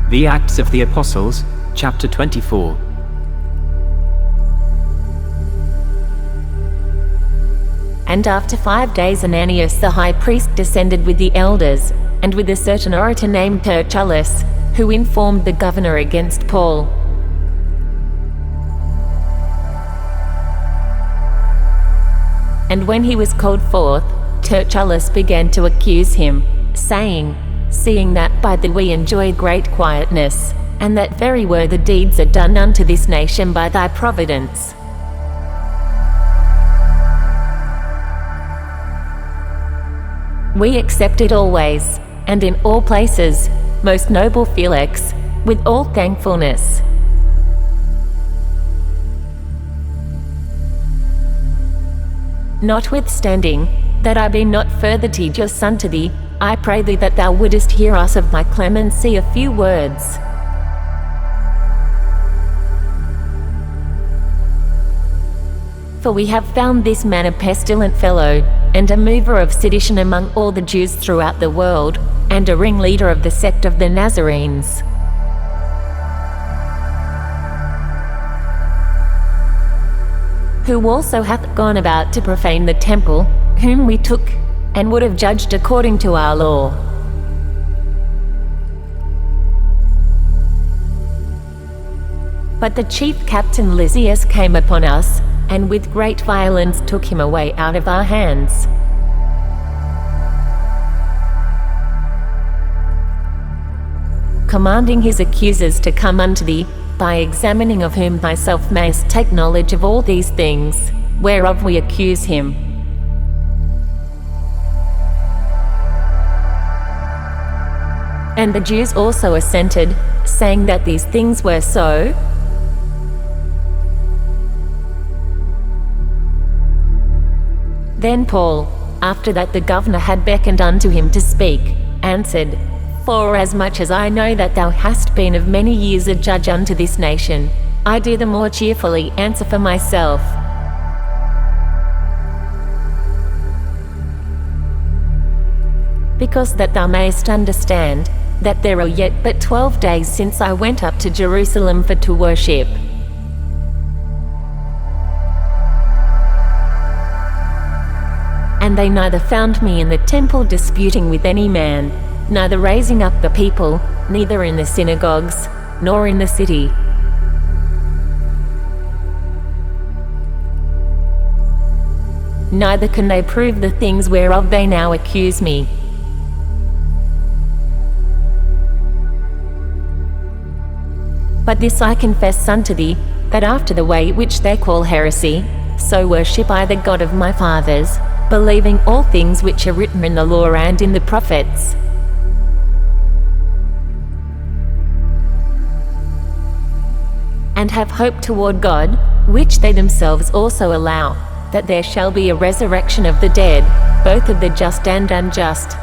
The Acts of the Apostles, chapter 24. And after 5 days Ananias the high priest descended with the elders, and with a certain orator named Tertullus, who informed the governor against Paul. And when he was called forth, Tertullus began to accuse him, saying, "Seeing that by thee we enjoy great quietness, and that very worthy deeds are done unto this nation by thy providence. We accept it always, and in all places, most noble Felix, with all thankfulness. Notwithstanding, that I be not further tedious unto thee, I pray thee that thou wouldest hear us of my clemency a few words. For we have found this man a pestilent fellow, and a mover of sedition among all the Jews throughout the world, and a ringleader of the sect of the Nazarenes. Who also hath gone about to profane the temple, whom we took, and would have judged according to our law. But the chief captain Lysias came upon us, and with great violence took him away out of our hands. Commanding his accusers to come unto thee, by examining of whom thyself mayst take knowledge of all these things, whereof we accuse him. And the Jews also assented, saying that these things were so. Then Paul, after that the governor had beckoned unto him to speak, answered, "Forasmuch as I know that thou hast been of many years a judge unto this nation, I do the more cheerfully answer for myself. Because that thou mayest understand, that there are yet but 12 days since I went up to Jerusalem for to worship. And they neither found me in the temple disputing with any man, neither raising up the people, neither in the synagogues, nor in the city. Neither can they prove the things whereof they now accuse me. But this I confess unto thee, that after the way which they call heresy, so worship I the God of my fathers, believing all things which are written in the law and in the prophets. And have hope toward God, which they themselves also allow, that there shall be a resurrection of the dead, both of the just and unjust.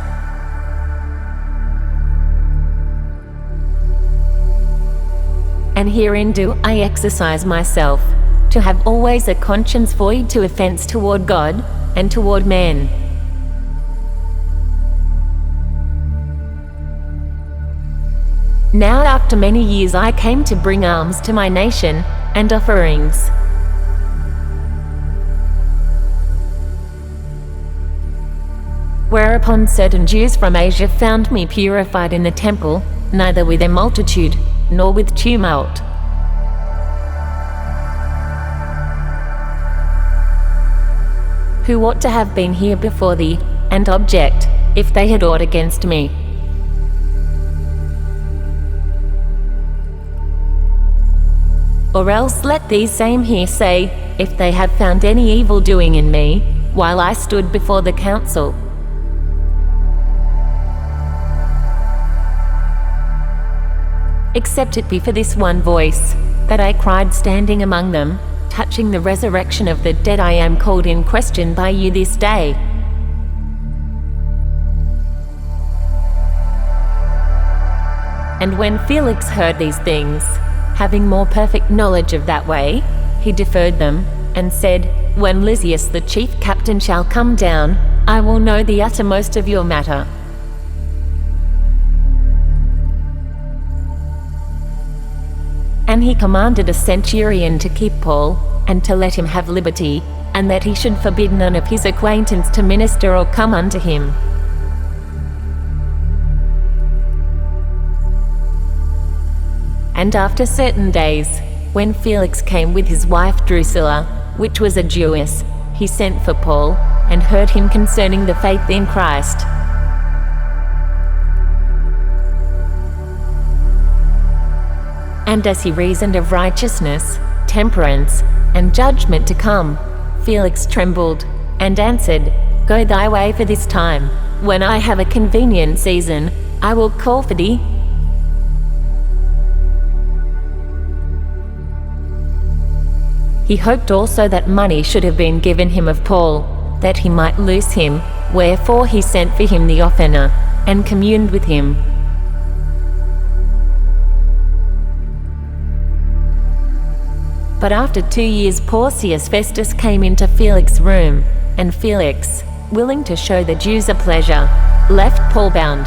And herein do I exercise myself, to have always a conscience void to offense toward God, and toward men. Now after many years I came to bring alms to my nation, and offerings. Whereupon certain Jews from Asia found me purified in the temple, neither with a multitude, nor with tumult. Who ought to have been here before thee, and object, if they had aught against me. Or else let these same here say, if they have found any evil doing in me, while I stood before the council. Except it be for this one voice, that I cried standing among them, touching the resurrection of the dead, I am called in question by you this day. And when Felix heard these things, having more perfect knowledge of that way, he deferred them, and said, When Lysias the chief captain shall come down, I will know the uttermost of your matter. And he commanded a centurion to keep Paul, and to let him have liberty, and that he should forbid none of his acquaintance to minister or come unto him. And after certain days, when Felix came with his wife Drusilla, which was a Jewess, he sent for Paul, and heard him concerning the faith in Christ. And as he reasoned of righteousness, temperance, and judgment to come, Felix trembled, and answered, Go thy way for this time. When I have a convenient season, I will call for thee. He hoped also that money should have been given him of Paul, that he might loose him, wherefore he sent for him the offender, and communed with him. But after 2 years Porcius Festus came into Felix's room, and Felix, willing to show the Jews a pleasure, left Paul bound.